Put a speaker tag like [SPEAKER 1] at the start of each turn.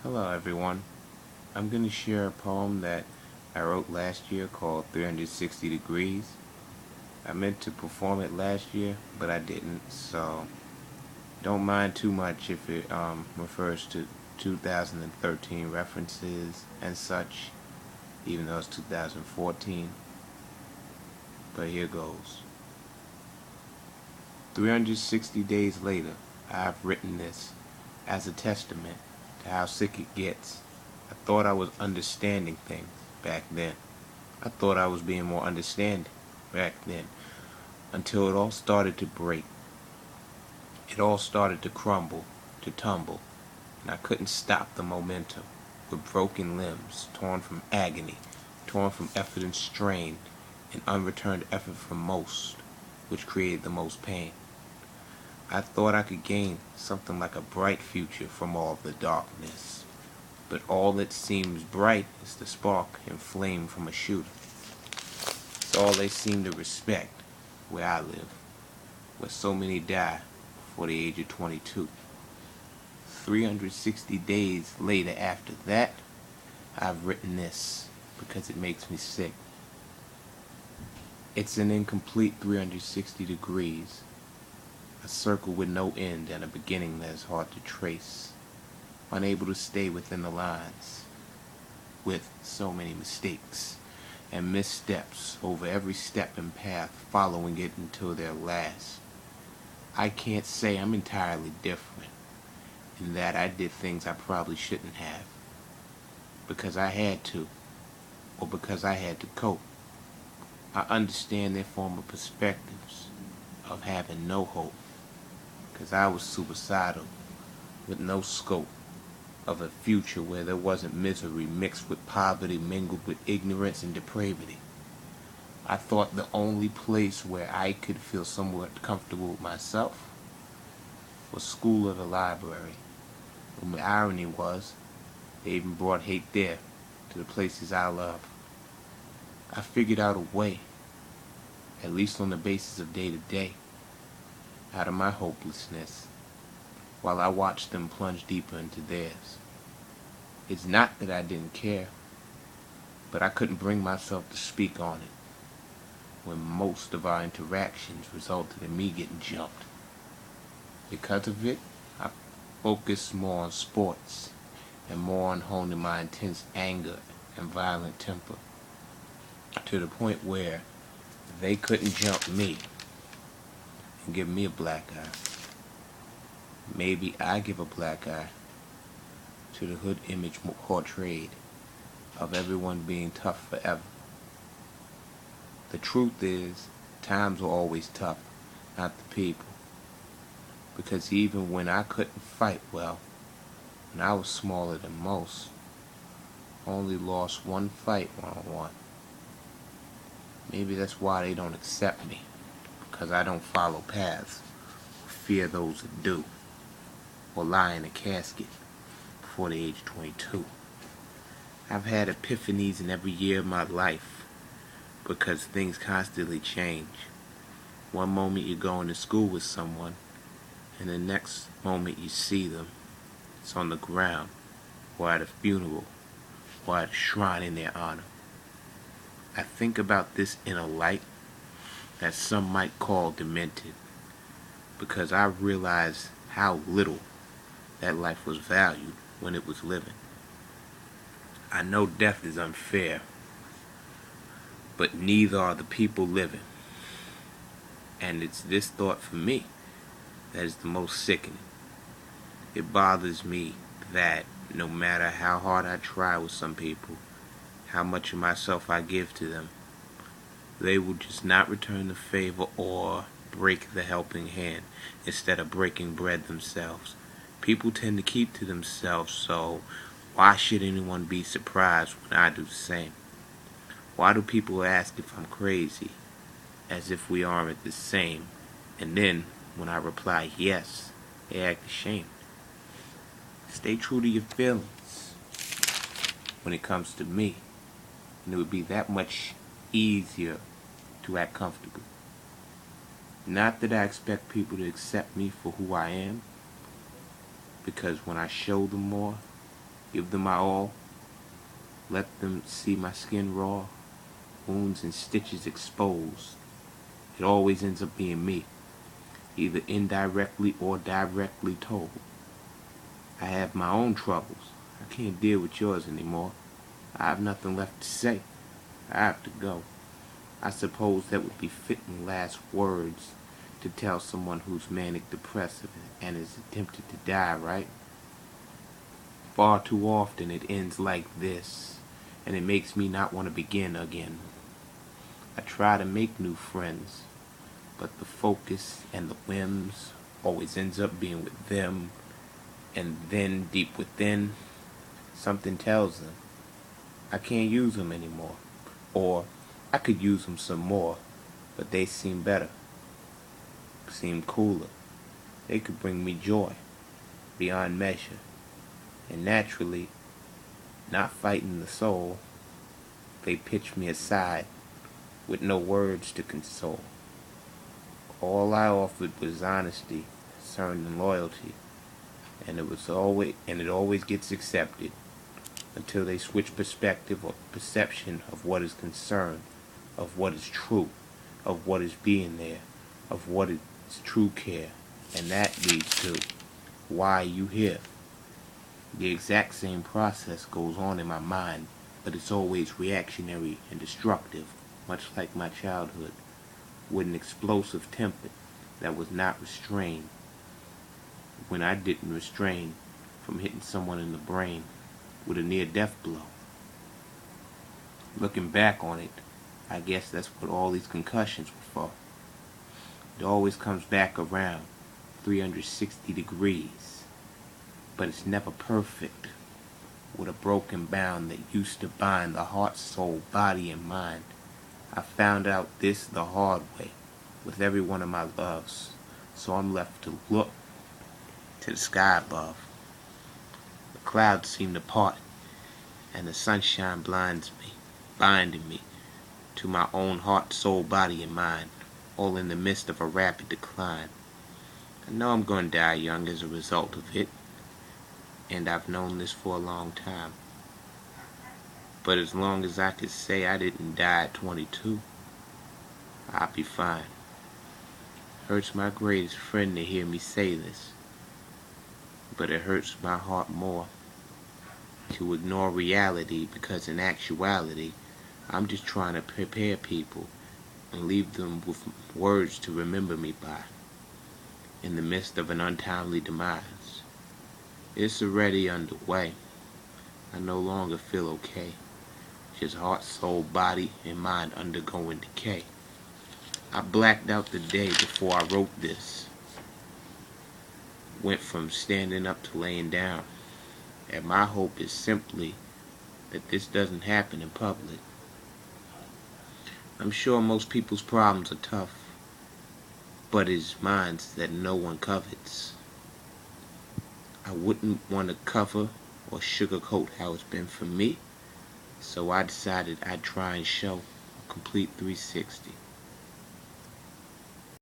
[SPEAKER 1] Hello everyone. I'm going to share a poem that I wrote last year called 360 Degrees. I meant to perform it last year, but I didn't, so don't mind too much if it refers to 2013 references and such, even though it's 2014. But here goes. 360 days later, I have written this as a testament to how sick it gets. I thought I was understanding things back then. I thought I was being more understanding back then, until it all started to break. It all started to crumble, to tumble, and I couldn't stop the momentum. With broken limbs, torn from agony, torn from effort and strain, and unreturned effort from most, which created the most pain. I thought I could gain something like a bright future from all of the darkness, but all that seems bright is the spark and flame from a shooter. It's all they seem to respect where I live, where so many die before the age of 22. 360 days later after that, I've written this because it makes me sick. It's an incomplete 360 degrees, a circle with no end and a beginning that is hard to trace, unable to stay within the lines, with so many mistakes and missteps over every step and path, following it until their last. I can't say I'm entirely different, in that I did things I probably shouldn't have, because I had to, or because I had to cope. I understand their former perspectives of having no hope, because I was suicidal, with no scope of a future where there wasn't misery mixed with poverty mingled with ignorance and depravity. I thought the only place where I could feel somewhat comfortable with myself was school or the library. And the irony was, they even brought hate there, to the places I love. I figured out a way, at least on the basis of day to day, out of my hopelessness, while I watched them plunge deeper into theirs. It's not that I didn't care, but I couldn't bring myself to speak on it, when most of our interactions resulted in me getting jumped. Because of it, I focused more on sports and more on honing my intense anger and violent temper, to the point where they couldn't jump me and give me a black eye. Maybe I give a black eye to the hood image portrayed of everyone being tough forever. The truth is, times were always tough, not the people. Because even when I couldn't fight well, when I was smaller than most, I only lost one fight one-on-one. Maybe that's why they don't accept me, because I don't follow paths, or fear those that do, or lie in a casket before the age of 22. I've had epiphanies in every year of my life, because things constantly change. One moment you're going to school with someone, and the next moment you see them, it's on the ground, or at a funeral, or at a shrine in their honor. I think about this in a light that some might call demented, because I realize how little that life was valued when it was living. I know death is unfair, but neither are the people living. And it's this thought for me that is the most sickening. It bothers me that no matter how hard I try with some people, how much of myself I give to them, they will just not return the favor or break the helping hand instead of breaking bread themselves. People tend to keep to themselves, so why should anyone be surprised when I do the same? Why do people ask if I'm crazy, as if we aren't the same, and then when I reply yes, they act ashamed? Stay true to your feelings when it comes to me, and it would be that much easier to act comfortable. Not that I expect people to accept me for who I am, because when I show them more, give them my all, let them see my skin raw, wounds and stitches exposed. It always ends up being me, either indirectly or directly told. I have my own troubles. I can't deal with yours anymore. I have nothing left to say. I have to go. I suppose that would be fitting last words to tell someone who's manic depressive and is attempted to die, right? Far too often it ends like this, and it makes me not want to begin again. I try to make new friends, but the focus and the whims always ends up being with them, and then deep within, something tells them I can't use them anymore, or I could use them some more, but they seem better, seem cooler. They could bring me joy beyond measure, and naturally, not fighting the soul, they pitch me aside with no words to console. All I offered was honesty, concern, and loyalty, and it always gets accepted until they switch perspective or perception of what is concerned, of what is true, of what is being there, of what is true care, and that leads to why you here. The exact same process goes on in my mind, but it's always reactionary and destructive, much like my childhood, with an explosive temper that was not restrained. When I didn't restrain from hitting someone in the brain with a near-death blow. Looking back on it, I guess that's what all these concussions were for. It always comes back around 360 degrees, but it's never perfect. With a broken bound that used to bind the heart, soul, body, and mind. I found out this the hard way with every one of my loves, so I'm left to look to the sky above. The clouds seem to part, and the sunshine blinds me, binding me to my own heart, soul, body, and mind, all in the midst of a rapid decline. I know I'm going to die young as a result of it, and I've known this for a long time. But as long as I could say I didn't die at 22, I'll be fine. Hurts my greatest friend to hear me say this, but it hurts my heart more to ignore reality, because in actuality, I'm just trying to prepare people and leave them with words to remember me by in the midst of an untimely demise. It's already underway. I no longer feel okay. Just heart, soul, body, and mind undergoing decay. I blacked out the day before I wrote this. Went from standing up to laying down. And my hope is simply that this doesn't happen in public. I'm sure most people's problems are tough, but it's mine that no one covets. I wouldn't want to cover or sugarcoat how it's been for me, so I decided I'd try and show a complete 360.